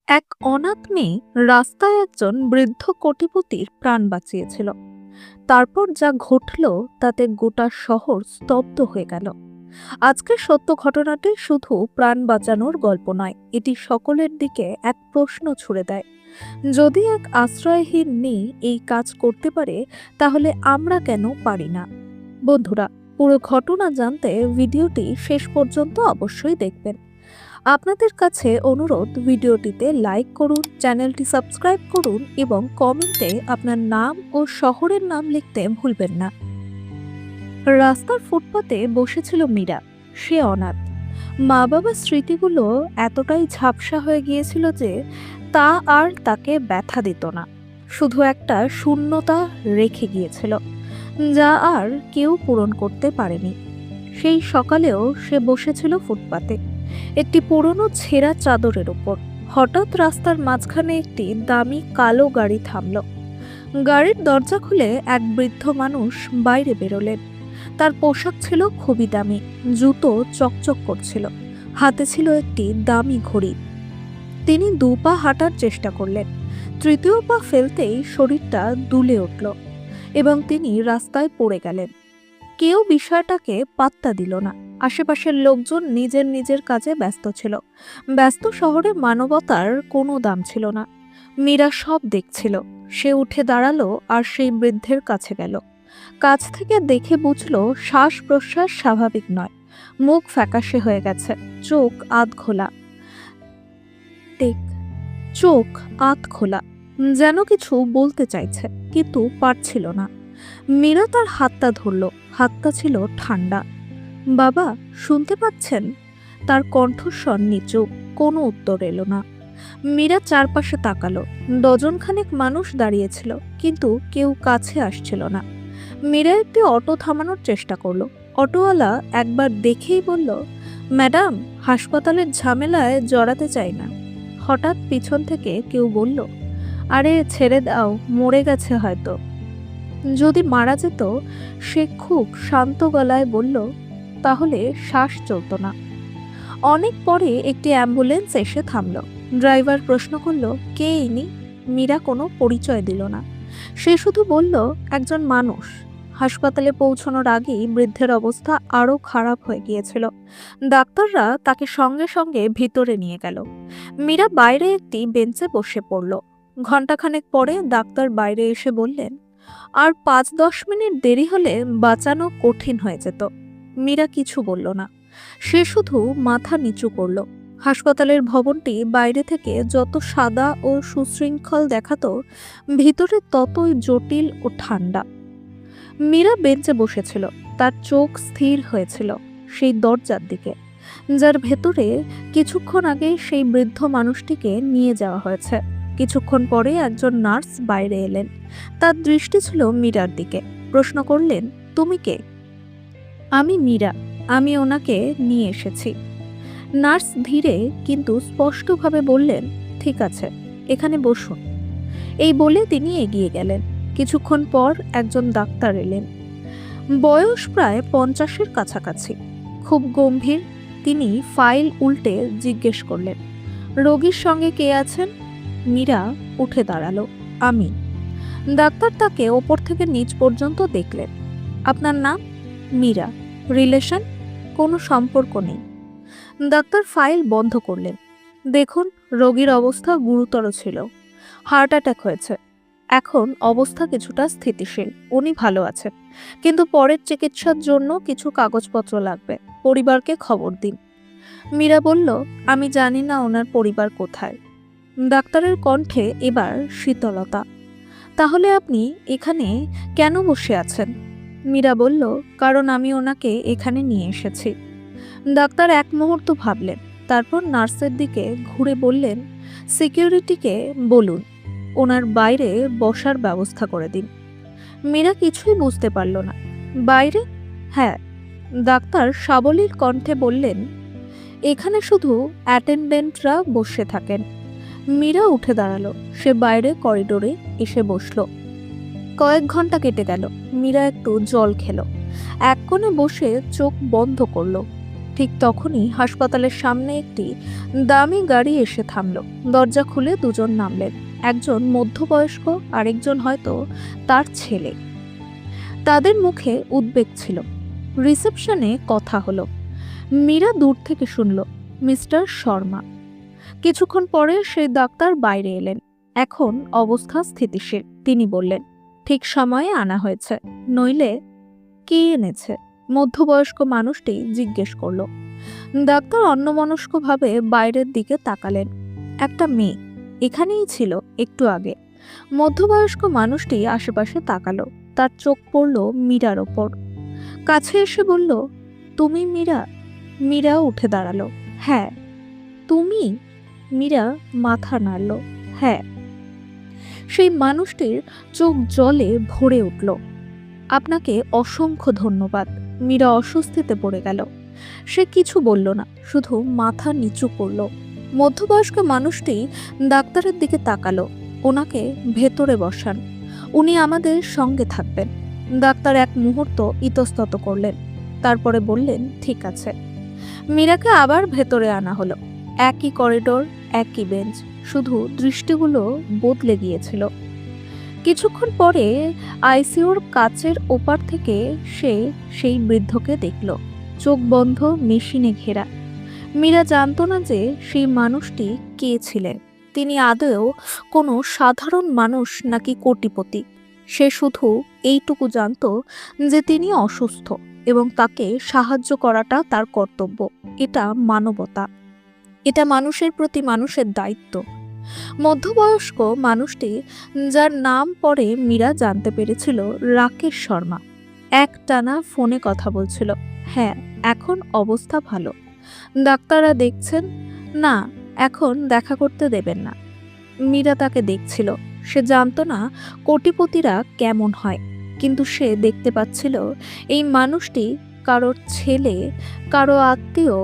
এক অনাথ মেয়ে রাস্তায় একজন বৃদ্ধ কোটিপতির প্রাণ বাঁচিয়েছিল। তারপর যা ঘটল তাতে গোটা শহর স্তব্ধ হয়ে গেল। আজকের সত্য ঘটনাটি শুধু প্রাণ বাঁচানোর গল্প নয়, এটি সকলের দিকে এক প্রশ্ন ছুড়ে দেয়। যদি এক আশ্রয়হীন মেয়ে এই কাজ করতে পারে, তাহলে আমরা কেন পারি না? বন্ধুরা, পুরো ঘটনা জানতে ভিডিওটি শেষ পর্যন্ত অবশ্যই দেখবেন। আপনাদের কাছে অনুরোধ, ভিডিওটিতে লাইক করুন, চ্যানেলটি সাবস্ক্রাইব করুন এবং কমেন্টে আপনার নাম ও শহরের নাম লিখতে ভুলবেন না। রাস্তার ফুটপাতে বসেছিল মীরা। সে অনাথ। মা বাবার স্মৃতিগুলো এতটাই ঝাপসা হয়ে গিয়েছিল যে তা আর তাকে ব্যথা দিত না, শুধু একটা শূন্যতা রেখে গিয়েছিল যা আর কেউ পূরণ করতে পারেনি। সেই সকালেও সে বসেছিল ফুটপাতে, একটি পুরনো ছেঁড়া চাদরের উপর। হঠাৎ রাস্তার মাঝখানে একটি দামি কালো গাড়ি থামল। গাড়ির দরজা খুলে এক বৃদ্ধ মানুষ বাইরে বেরোলেন। তার পোশাক ছিল খুবই দামি, জুতো চকচক করছিল, হাতে ছিল একটি দামি ঘড়ি। তিনি দুপা হাঁটার চেষ্টা করলেন। তৃতীয় পা ফেলতেই শরীরটা দুলে উঠল এবং তিনি রাস্তায় পড়ে গেলেন। কেউ বিষয়টাকে পাত্তা দিল না। আশেপাশের লোকজন নিজের নিজের কাজে ব্যস্ত ছিল। ব্যস্ত শহরে মানবতার কোনো দাম ছিল না। মীরা সব দেখছিল। সে উঠে দাঁড়ালো আর সেই বৃদ্ধের কাছে গেল। কাছ থেকে দেখে বুঝলো শ্বাস প্রশ্বাস স্বাভাবিক নয়, মুখ ফ্যাকাশে হয়ে গেছে, চোখ আধ খোলা। টেক চোখ আধ খোলা, যেন কিছু বলতে চাইছে কিন্তু পারছিল না। মীরা তার হাতটা ধরল। হাতটা ছিল ঠান্ডা। বাবা, শুনতে পাচ্ছেন? তার কণ্ঠস্বর নিচু। কোনো উত্তর এলো না। মীরা চারপাশে তাকালো। ডজনখানেক মানুষ দাঁড়িয়েছিল, কিন্তু কেউ কাছে আসছিল না। মীরা একটি অটো থামানোর চেষ্টা করলো। অটোওয়ালা একবার দেখেই বলল, ম্যাডাম, হাসপাতালের ঝামেলায় জড়াতে চাই না। হঠাৎ পিছন থেকে কেউ বলল, আরে ছেড়ে দাও, মরে গেছে হয়তো। যদি মারা যেত? সে খুব শান্ত গলায় বলল, তাহলে শ্বাস চলত না। অনেক পরে একটি অ্যাম্বুলেন্স এসে থামল। ড্রাইভার প্রশ্ন করল, কে ইনি? মীরা কোনো পরিচয় দিল না। সে শুধু বলল, একজন মানুষ। হাসপাতালে পৌঁছানোর আগেই বৃদ্ধের অবস্থা আরও খারাপ হয়ে গিয়েছিল। ডাক্তাররা তাকে সঙ্গে সঙ্গে ভিতরে নিয়ে গেল। মীরা বাইরে একটি বেঞ্চে বসে পড়ল। ঘণ্টাখানেক পরে ডাক্তার বাইরে এসে বললেন, আর 5-10 মিনিট দেরি হলে বাঁচানো কঠিন হয়ে যেত। মীরা কিছু বলল না। সে শুধু মাথা নিচু করল। হাসপাতালের ভবনটি বাইরে থেকে যত সাদা ও সুশৃঙ্খল দেখাতো, ভিতরে ততই জটিল ও ঠান্ডা। মীরা বেঞ্চে বসেছিল। তার চোখ স্থির হয়েছিল সেই দরজার দিকে, যার ভেতরে কিছুক্ষণ আগে সেই বৃদ্ধ মানুষটিকে নিয়ে যাওয়া হয়েছে। কিছুক্ষণ পরে একজন নার্স বাইরে এলেন। তার দৃষ্টি ছিল মীরার দিকে। প্রশ্ন করলেন, তুমি কে? আমি মীরা, আমি ওনাকে নিয়ে এসেছি। নার্স ধীরে কিন্তু স্পষ্টভাবে বললেন, ঠিক আছে, এখানে বসুন। এই বলে তিনি এগিয়ে গেলেন। কিছুক্ষণ পর একজন ডাক্তার এলেন। বয়স প্রায় 50-এর কাছাকাছি, খুব গম্ভীর। তিনি ফাইল উল্টে জিজ্ঞেস করলেন, রোগীর সঙ্গে কে আছেন? মীরা উঠে দাঁড়ালো, আমি। ডাক্তার তাকে ওপর থেকে নিচ পর্যন্ত দেখলেন। আপনার নাম? মীরা। রিলেশন? কোনো সম্পর্ক নেই। ডাক্তার ফাইল বন্ধ করলেন। দেখুন, রোগীর অবস্থা গুরুতর ছিল। হার্ট অ্যাটাক হয়েছে। এখন অবস্থা কিছুটা স্থিতিশীল, উনি ভালো আছেন, কিন্তু পরের চিকিৎসার জন্য কিছু কাগজপত্র লাগবে। পরিবারকে খবর দিন। মীরা বলল, আমি জানি না ওনার পরিবার কোথায়। ডাক্তারের কণ্ঠে এবার শীতলতা। তাহলে আপনি এখানে কেন বসে আছেন? মীরা বলল, কারণ আমি ওনাকে এখানে নিয়ে এসেছি। ডাক্তার এক মুহূর্ত ভাবলেন, তারপর নার্সের দিকে ঘুরে বললেন, সিকিউরিটিকে বলুন ওনার বাইরে বসার ব্যবস্থা করে দিন। মীরা কিছুই বুঝতে পারল না। বাইরে? হ্যাঁ। ডাক্তার সাবলীল কণ্ঠে বললেন, এখানে শুধু অ্যাটেন্ডেন্টরা বসে থাকেন। মীরা উঠে দাঁড়ালো। সে বাইরে করিডোরে এসে বসল। কয়েক ঘন্টা কেটে গেল। মীরা একটু জল খেলো। এক কোণে বসে চোখ বন্ধ করলো। ঠিক তখনই হাসপাতালের সামনে একটি দামি গাড়ি এসে থামল। দরজা খুলে দুজন নামলেন, একজন মধ্যবয়স্ক, আরেকজন হয়তো তার ছেলে। তাদের মুখে উদ্বেগ ছিল। রিসেপশনে কথা হলো। মীরা দূর থেকে শুনল, মিস্টার শর্মা। কিছুক্ষণ পরে সেই ডাক্তার বাইরে এলেন। এখন অবস্থা স্থিতিশীল। তিনি বললেন, ঠিক সময়ে আনা হয়েছে, নইলে। কে এনেছে? মধ্যবয়স্ক মানুষটি জিজ্ঞেস করল। ডাক্তার অন্যমনস্কভাবে বাইরের দিকে তাকালেন। একটা মেয়ে এখানেই ছিল একটু আগে। মধ্যবয়স্ক মানুষটি আশেপাশে তাকালো। তার চোখ পড়ল মীরার ওপর। কাছে এসে বলল, তুমি মীরা? মীরা উঠে দাঁড়ালো। হ্যাঁ। তুমি? মীরা মাথা নাড়ল। হ্যাঁ। সেই মানুষটির চোখ জলে ভরে উঠল। আপনাকে অসংখ্য ধন্যবাদ। মীরা অস্বস্তিতে পড়ে গেল। সে কিছু বলল না, শুধু মাথা নিচু করল। মধ্যবয়স্ক মানুষটি ডাক্তারের দিকে তাকালো। ওনাকে ভেতরে বসান, উনি আমাদের সঙ্গে থাকবেন। ডাক্তার এক মুহূর্ত ইতস্তত করলেন, তারপরে বললেন, ঠিক আছে। মীরাকে আবার ভেতরে আনা হলো। একই করিডোর, একই বেঞ্চ, শুধু দৃষ্টিগুলো বদলে গিয়েছিল। কিছুক্ষণ পরে আইসিইউর কাচের ওপার থেকে সে সেই বৃদ্ধকে দেখল, চোখ বন্ধ, মেশিনে ঘেরা। মীরা জানত না যে সেই মানুষটি কে ছিলেন। তিনি আদৌ কোনো সাধারণ মানুষ নাকি কোটিপতি। সে শুধু এইটুকু জানত যে তিনি অসুস্থ এবং তাকে সাহায্য করাটা তার কর্তব্য। এটা মানবতা, এটা মানুষের প্রতি মানুষের দায়িত্ব। মধ্যবয়স্ক মানুষটি, যার নাম পরে মীরা জানতে পেরেছিল, রাকেশ শর্মা, একটানা ফোনে কথা বলছিল। হ্যাঁ, এখন অবস্থা ভালো। ডাক্তাররা দেখছেন। না, এখন দেখা করতে দেবেন না। মীরা তাকে দেখছিল। সে জানত না কোটিপতিরা কেমন হয়, কিন্তু সে দেখতে পাচ্ছিল এই মানুষটি কারোর ছেলে, কারো আত্মীয়,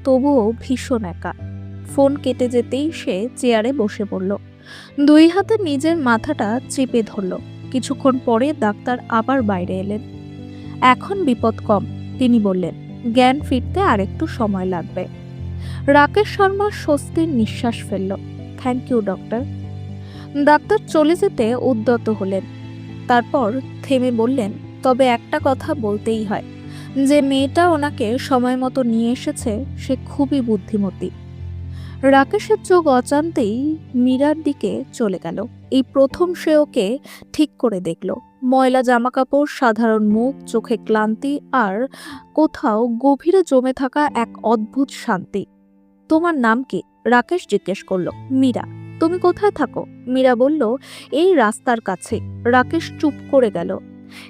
তবুও ভীষণ একা। ফোন কেটে যেতেই সে চেয়ারে বসে পড়ল। দুই হাতে নিজের মাথাটা চেপে ধরল। কিছুক্ষণ পরে ডাক্তার আবার বাইরে এলেন। এখন বিপদ কম, তিনি বললেন। জ্ঞান ফিরতে আরেকটু সময় লাগবে। রাকেশ শর্মা স্বস্তির নিঃশ্বাস ফেলল। Thank you doctor. ডাক্তার চলে যেতে উদ্যত হলেন। তারপর থেমে বললেন, তবে একটা কথা বলতেই হয়, যে মেয়েটা ওনাকে সময় মতো নিয়ে এসেছে সে খুবই বুদ্ধিমতী। রাকেশের চোখ অজান্তেই মীরার দিকে চলে গেল। এই প্রথম সে ওকে ঠিক করে দেখল। ময়লা জামাকাপড়, সাধারণ মুখ, চোখে ক্লান্তি, আর কোথাও গভীরে জমে থাকা এক অদ্ভুত শান্তি। তোমার নাম কি? রাকেশ জিজ্ঞেস করলো। মীরা। তুমি কোথায় থাকো? মীরা বলল, এই রাস্তার কাছে। রাকেশ চুপ করে গেল।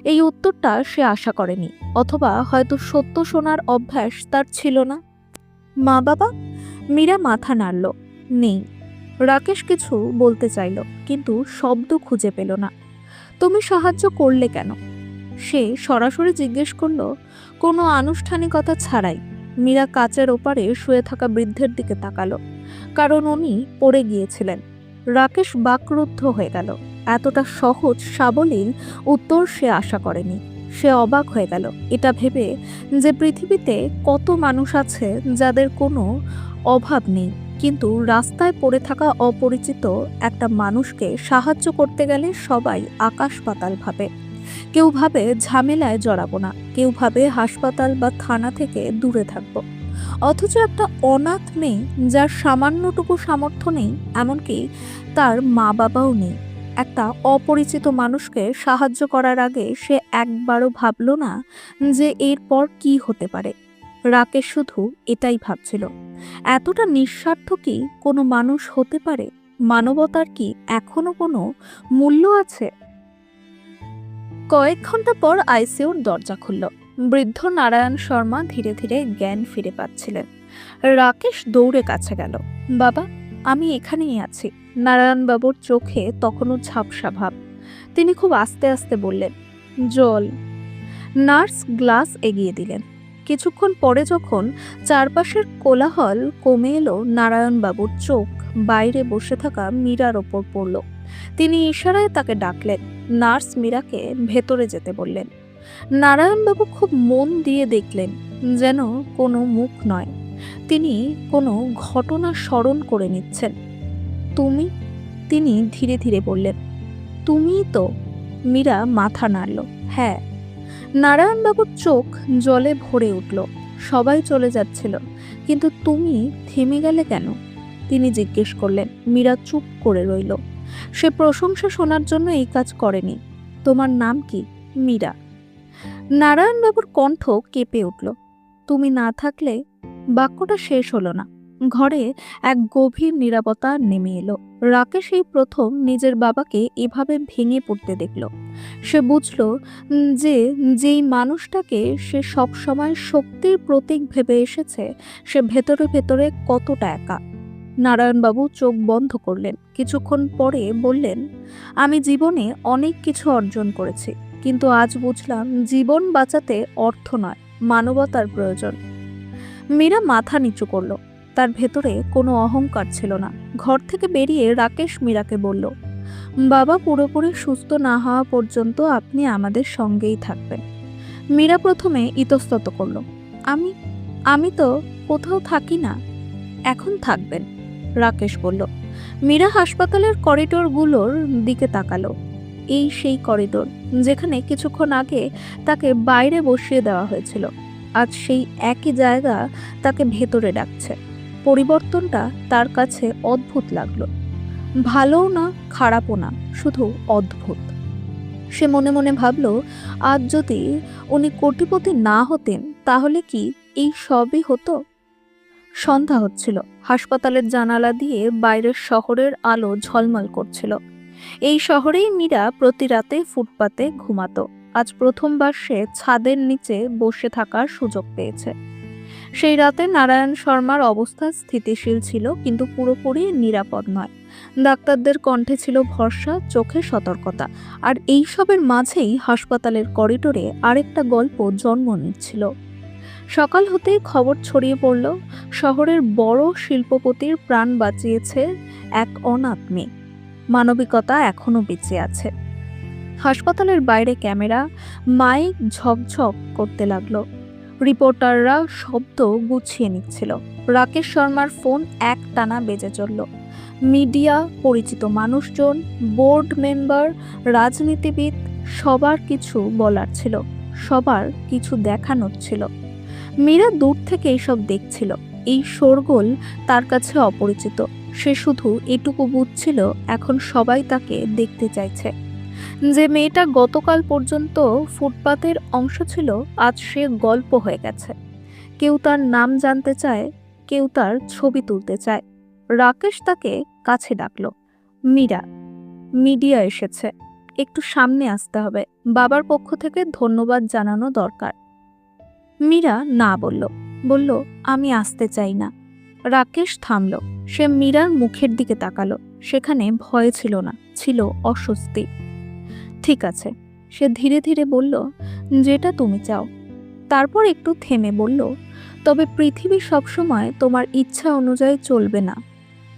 এই উত্তরটা সে আশা করেনি, অথবা হয়তো সত্য শোনার অভ্যাস তার ছিল না। মা বাবা? মীরা মাথা নাড়ল। নেই। রাকেশ কিছু বলতে চাইল, কিন্তু শব্দ খুঁজে পেল না। তুমি সাহায্য করলে কেন? সে সরাসরি জিজ্ঞেস করল, কোনো আনুষ্ঠানিকতা ছাড়াই। মীরা কাচের ওপারে শুয়ে থাকা বৃদ্ধের দিকে তাকালো, কারণ উনি পড়ে গিয়েছিলেন। রাকেশ বাকরুদ্ধ হয়ে গেল। এতটা সহজ সাবলীল উত্তর সে আশা করেনি। সে অবাক হয়ে গেল এটা ভেবে যে পৃথিবীতে কত মানুষ আছে যাদের কোনো অভাব নেই, কিন্তু রাস্তায় পড়ে থাকা অপরিচিত একটা মানুষকে সাহায্য করতে গেলে সবাই আকাশ পাতাল ভাবে। কেউ ভাবে ঝামেলায় জড়াবো না, কেউ ভাবে হাসপাতাল বা থানা থেকে দূরে থাকবো। অথচ একটা অনাথ মেয়ে, যার সামান্যটুকু সামর্থ্য নেই, এমনকি তার মা বাবাও নেই, একটা অপরিচিত মানুষকে সাহায্য করার আগে সে একবারও ভাবল না যে এরপর কি হতে পারে। রাকেশ শুধু এটাই ভাবছিল, এতটা নিঃস্বার্থ কি কোনো মানুষ হতে পারে? মানবতার কি এখনো কোনো মূল্য আছে? কয়েক ঘন্টা পর আইসিইউর দরজা খুলল। বৃদ্ধ নারায়ণ শর্মা ধীরে ধীরে জ্ঞান ফিরে পাচ্ছিলেন। রাকেশ দৌড়ে কাছে গেল। বাবা, আমি এখানেই আছি। নারায়ণবাবুর চোখে তখনও ঝাপসা ভাব। তিনি খুব আস্তে আস্তে বললেন, জল। নার্স গ্লাস এগিয়ে দিলেন। কিছুক্ষণ পরে যখন চারপাশের কোলাহল কমে এলো, নারায়ণবাবুর চোখ বাইরে বসে থাকা মীরার ওপর পড়ল। তিনি ইশারায় তাকে ডাকলেন। নার্স মীরাকে ভেতরে যেতে বললেন। নারায়ণবাবু খুব মন দিয়ে দেখলেন, যেন কোনো মুখ নয়, তিনি কোনো ঘটনা স্মরণ করে নিচ্ছেন। তুমি? তিনি ধীরে ধীরে বললেন। তুমিই তো। মীরা মাথা নাড়ল। হ্যাঁ। নারায়ণবাবুর চোখ জলে ভরে উঠল। সবাই চলে যাচ্ছিল, কিন্তু তুমি থেমে গেলে কেন? তিনি জিজ্ঞেস করলেন। মীরা চুপ করে রইল। সে প্রশংসা শোনার জন্য এই কাজ করেনি। তোমার নাম কি? মীরা। নারায়ণবাবুর কণ্ঠ কেঁপে উঠল। তুমি না থাকলে। বাক্যটা শেষ হলো না। ঘরে এক গভীর নীরবতা নেমে এলো। রাকেশ এই প্রথম নিজের বাবাকে এভাবে ভেঙে পড়তে দেখল। সে বুঝল যে যেই মানুষটাকে সে সবসময় শক্তির প্রতীক ভেবে এসেছে, সে ভেতরে ভেতরে কতটা একা। নারায়ণবাবু চোখ বন্ধ করলেন। কিছুক্ষণ পরে বললেন, আমি জীবনে অনেক কিছু অর্জন করেছি, কিন্তু আজ বুঝলাম জীবন বাঁচাতে অর্থ নয়, মানবতার প্রয়োজন। মীরা মাথা নিচু করল। তার ভেতরে কোনো অহংকার ছিল না। ঘর থেকে বেরিয়ে রাকেশ মীরাকে বলল, বাবা পুরোপুরি সুস্থ না হওয়া পর্যন্ত আপনি আমাদের সঙ্গেই থাকবেন। মীরা প্রথমে ইতস্তত করল। আমি আমি তো কোথাও থাকি না। এখন থাকবেন, রাকেশ বলল। মীরা হাসপাতালের করিডোরগুলোর দিকে তাকালো। এই সেই করিডোর যেখানে কিছুক্ষণ আগে তাকে বাইরে বসিয়ে দেওয়া হয়েছিল। আজ সেই একই জায়গা তাকে ভেতরে ডাকছে। পরিবর্তনটা তার কাছে অদ্ভুত লাগলো। ভালোও না, খারাপও না, শুধু অদ্ভুত। সে মনে মনে ভাবল, আজ যদি উনি কোটিপতি না হতেন, তাহলে কি এই সবই হতো? সন্ধ্যা হচ্ছিল। হাসপাতালের জানালা দিয়ে বাইরের শহরের আলো ঝলমল করছিল। এই শহরেই মীরা প্রতি রাতে ফুটপাতে ঘুমাতো। আজ প্রথমবার সে ছাদের নিচে বসে থাকার সুযোগ পেয়েছে। সেই রাতে নারায়ণ শর্মার অবস্থা স্থিতিশীল ছিল, কিন্তু পুরোপুরি নিরাপদ নয়। ডাক্তারদের কণ্ঠে ছিল ভরসা, চোখে সতর্কতা। আর এই সবের মাঝেই হাসপাতালের করিডোরে আরেকটা গল্প জন্ম নিচ্ছিল। সকাল হতেই খবর ছড়িয়ে পড়ল, শহরের বড় শিল্পপতির প্রাণ বাঁচিয়েছে এক অনাথ মেয়ে। মানবিকতা এখনো বেঁচে আছে। হাসপাতালের বাইরে ক্যামেরা, মাইক ঝকঝক করতে লাগলো। রিপোর্টাররা শব্দ গুছিয়ে নিচ্ছিল। রাকেশ শর্মার ফোন একটানা বেজে চলল। মিডিয়া, পরিচিত মানুষজন, বোর্ড মেম্বার, রাজনীতিবিদ, সবার কিছু বলার ছিল, সবার কিছু দেখানোর ছিল। মীরা দূর থেকে এইসব দেখছিল। এই শোরগোল তার কাছে অপরিচিত। সে শুধু এটুকু বুঝছিল, এখন সবাই তাকে দেখতে চাইছে। যে মেয়েটা গতকাল পর্যন্ত ফুটপাতের অংশ ছিল, আজ সে গল্প হয়ে গেছে। কেউ তার নাম জানতে চায়, কেউ তার ছবি তুলতে চায়। রাকেশ তাকে কাছে ডাকলো। মীরা, মিডিয়া এসেছে, একটু সামনে আসতে হবে, বাবার পক্ষ থেকে ধন্যবাদ জানানো দরকার। মীরা না বলল। বলল, আমি আসতে চাই না। রাকেশ থামল। সে মীরার মুখের দিকে তাকালো। সেখানে ভয় ছিল না, ছিল অস্বস্তি। ঠিক আছে, সে ধীরে ধীরে বলল, যেটা তুমি চাও। তারপর একটু থেমে বলল, তবে পৃথিবী সবসময় তোমার ইচ্ছা অনুযায়ী চলবে না।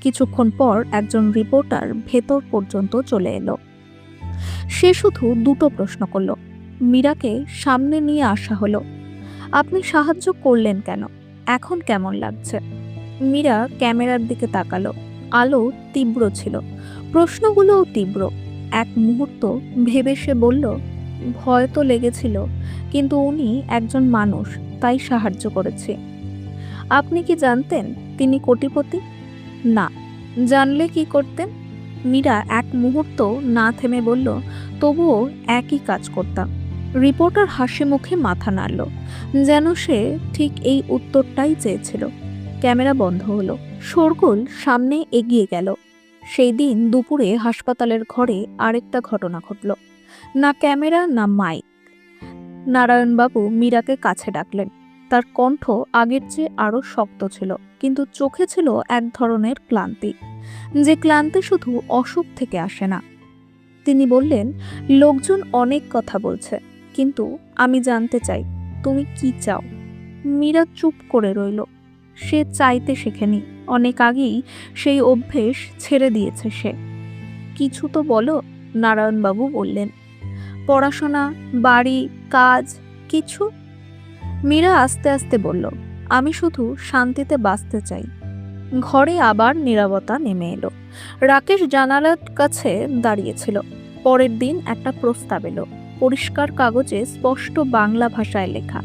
কিছুক্ষণ পর একজন রিপোর্টার ভেতর পর্যন্ত চলে এলো। সে শুধু দুটো প্রশ্ন করল। মীরাকে সামনে নিয়ে আসা হলো। আপনি সাহায্য করলেন কেন? এখন কেমন লাগছে? মীরা ক্যামেরার দিকে তাকালো। আলো তীব্র ছিল, প্রশ্নগুলোও তীব্র। এক মুহূর্ত ভেবে সে বলল, ভয় তো লেগেছিল, কিন্তু উনি একজন মানুষ, তাই সাহায্য করেছি। আপনি কি জানতেন তিনি কোটিপতি? না। জানলে কি করতেন? মীরা এক মুহূর্ত না থেমে বলল, তবুও একই কাজ করতাম। রিপোর্টার হাসি মুখে মাথা নাড়ল, যেন সে ঠিক এই উত্তরটাই চেয়েছিল। ক্যামেরা বন্ধ হলো। শোরগোল সামনে এগিয়ে গেল। সেই দিন দুপুরে হাসপাতালের ঘরে আরেকটা ঘটনা ঘটল। না ক্যামেরা, না মাইক। নারায়ণবাবু মীরাকে কাছে ডাকলেন। তার কণ্ঠ আগের চেয়ে আরো শক্ত ছিল, কিন্তু চোখে ছিল এক ধরনের ক্লান্তি, যে ক্লান্তি শুধু অসুখ থেকে আসে না। তিনি বললেন, লোকজন অনেক কথা বলছে, কিন্তু আমি জানতে চাই তুমি কি চাও। মীরা চুপ করে রইল। সে চাইতে শেখেনি, অনেক আগেই সেই অভ্যেস ছেড়ে দিয়েছে সে। কিছু তো বলো, নারায়ণবাবু বললেন। পড়াশোনা, বাড়ি, কাজ কিছু? মীরা আস্তে আস্তে বলল, আমি শুধু শান্তিতে বাঁচতে চাই। ঘরে আবার নীরবতা নেমে এলো। রাকেশ জানালার কাছে দাঁড়িয়েছিল। পরের দিন একটা প্রস্তাব এলো, পরিষ্কার কাগজে স্পষ্ট বাংলা ভাষায় লেখা।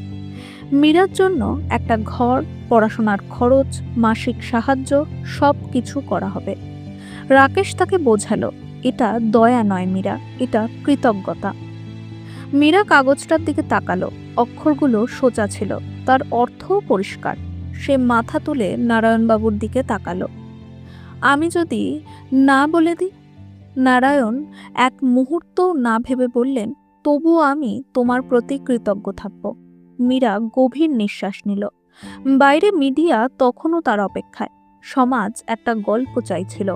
মীরার জন্য একটা ঘর, পড়াশোনার খরচ, মাসিক সাহায্য সব কিছু করা হবে। রাকেশ তাকে বোঝালো, এটা দয়া নয় মীরা, এটা কৃতজ্ঞতা। মীরা কাগজটার দিকে তাকালো। অক্ষরগুলো সোজা ছিল, তার অর্থও পরিষ্কার। সে মাথা তুলে নারায়ণবাবুর দিকে তাকালো। আমি যদি না বলে দিই? নারায়ণ এক মুহূর্ত না ভেবে বললেন, তবুও আমি তোমার প্রতি কৃতজ্ঞ থাকব। মীরা গভীর নিঃশ্বাস নিল। বাইরে মিডিয়া তখনও তার অপেক্ষায়। সমাজ একটা গল্প চাইছিল।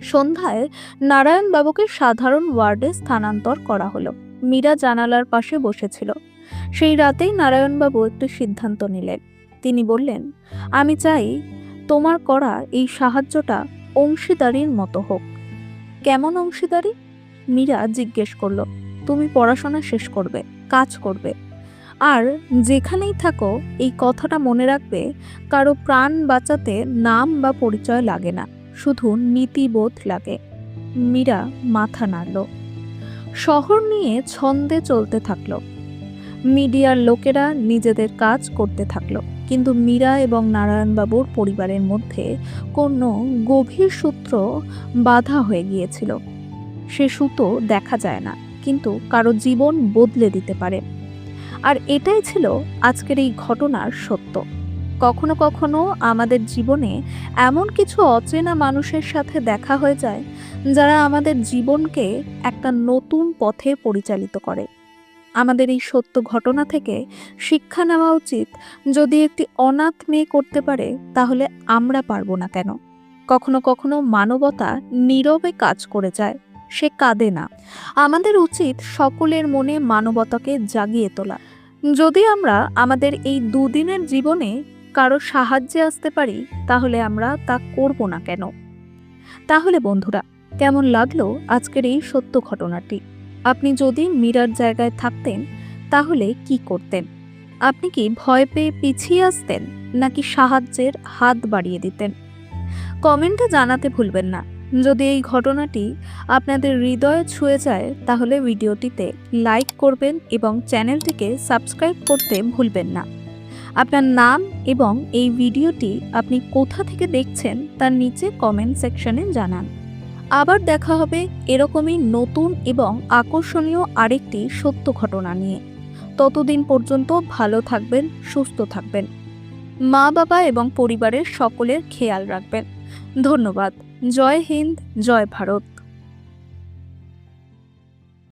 সন্ধ্যায় নারায়ণবাবুকে সাধারণ ওয়ার্ডে স্থানান্তর করা হলো। মীরা জানালার পাশে বসেছিল। সেই রাতেই নারায়ণবাবু একটি সিদ্ধান্ত নিলেন। তিনি বললেন, আমি চাই তোমার করা এই সাহায্যটা অংশীদারির মতো হোক। কেমন অংশীদারি? মীরা জিজ্ঞেস করল। তুমি পড়াশোনা শেষ করবে, কাজ করবে, আর যেখানেই থাকো এই কথাটা মনে রাখবে, কারো প্রাণ বাঁচাতে নাম বা পরিচয় লাগে না, শুধু নীতিবোধ লাগে। মীরা মাথা নাড়ল। শহর নিয়ে ছন্দে চলতে থাকলো। মিডিয়ার লোকেরা নিজেদের কাজ করতে থাকলো, কিন্তু মীরা এবং নারায়ণবাবুর পরিবারের মধ্যে কোনো গভীর সূত্র বাধা হয়ে গিয়েছিল। সে সুতো দেখা যায় না, কিন্তু কারো জীবন বদলে দিতে পারে। আর এটাই ছিল আজকের এই ঘটনার সত্য। কখনো কখনো আমাদের জীবনে এমন কিছু অচেনা মানুষের সাথে দেখা হয়ে যায়, যারা আমাদের জীবনকে একটা নতুন পথে পরিচালিত করে। আমাদের এই সত্য ঘটনা থেকে শিক্ষা নেওয়া উচিত, যদি একটি অনাথ মেয়ে করতে পারে, তাহলে আমরা পারবো না কেন? কখনো কখনো মানবতা নীরবে কাজ করে যায়, সে কাঁদে না। আমাদের উচিত সকলের মনে মানবতাকে জাগিয়ে তোলা। যদি আমরা আমাদের এই দুদিনের জীবনে কারো সাহায্যে আসতে পারি, তাহলে আমরা তা করব না কেন? তাহলে বন্ধুরা, কেমন লাগলো আজকের এই সত্য ঘটনাটি? আপনি যদি মীরার জায়গায় থাকতেন, তাহলে কি করতেন? আপনি কি ভয় পেয়ে পিছিয়ে আসতেন, নাকি সাহায্যের হাত বাড়িয়ে দিতেন? কমেন্টে জানাতে ভুলবেন না। যদি এই ঘটনাটি আপনাদের হৃদয়ে ছুঁয়ে যায়, তাহলে ভিডিওটিতে লাইক করবেন এবং চ্যানেলটিকে সাবস্ক্রাইব করতে ভুলবেন না। আপনার নাম এবং এই ভিডিওটি আপনি কোথা থেকে দেখছেন তার নিচে কমেন্ট সেকশনে জানান। আবার দেখা হবে এরকমই নতুন এবং আকর্ষণীয় আরেকটি সত্য ঘটনা নিয়ে। ততদিন পর্যন্ত ভালো থাকবেন, সুস্থ থাকবেন। মা বাবা এবং পরিবারের সকলের খেয়াল রাখবেন। ধন্যবাদ। জয় হিন্দ, জয় ভারত।